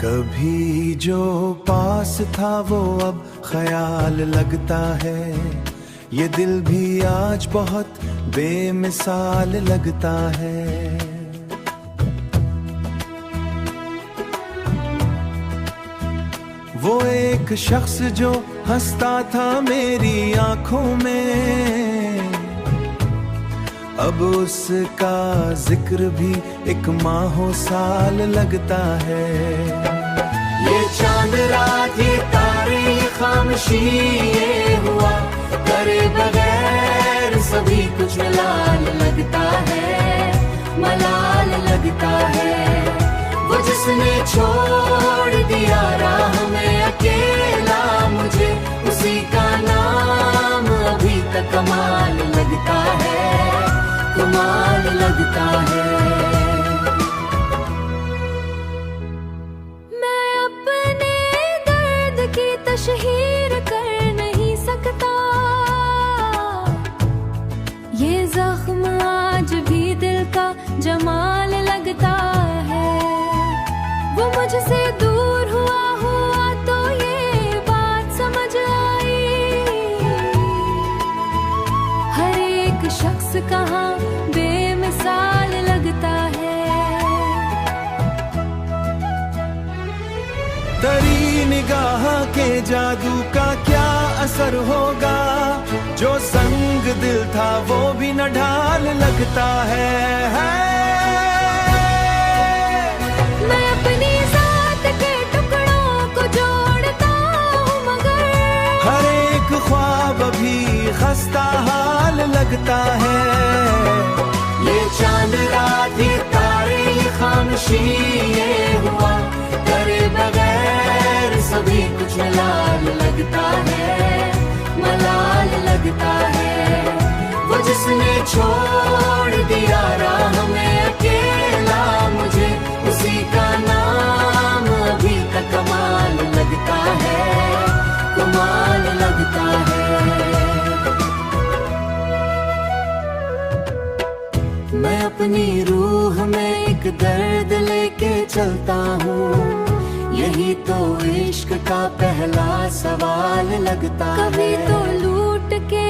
कभी जो पास था वो अब ख्याल लगता है, ये दिल भी आज बहुत बेमिसाल लगता है। वो एक शख्स जो हंसता था मेरी आंखों में, अब उसका जिक्र भी एक माहो साल लगता है। ये चांद रात, ये तारे, ये खामोशी, ये हुआ करे बगैर सभी कुछ मलाल लगता है, मलाल लगता है। वो जिसने छोड़ दिया राह में अकेला मुझे, उसी का नाम अभी तक कमाल लगता है, कमाल लगता है। मैं अपने दर्द की तशहीर कर नहीं सकता, ये जख्म आज भी दिल का जमाल लगता है। वो मुझसे दूर हुआ तो ये बात समझ आई, हर एक शख्स कहाँ बेमिसाल लगता है। तेरी निगाह के जादू का क्या असर होगा, जो संग दिल था वो भी न ढाल लगता है। मैं अपनी साथ के टुकड़ों को जोड़ता हूँ मगर हर एक ख्वाब भी खस्ता हाल लगता है। ये चांद रात, ये तारे, ये खामोशी, ये हुआ करे बगैर सभी कुछ मलाल लगता है, मलाल लगता है। वो जिसने छोड़ दिया राह में अकेला मुझे, उसी का नाम अभी तक कमाल लगता है, कमाल लगता है। मैं अपनी रूह में एक दर्द लेके चलता हूँ, यही तो इश्क का पहला सवाल लगता है। कभी तो लूट के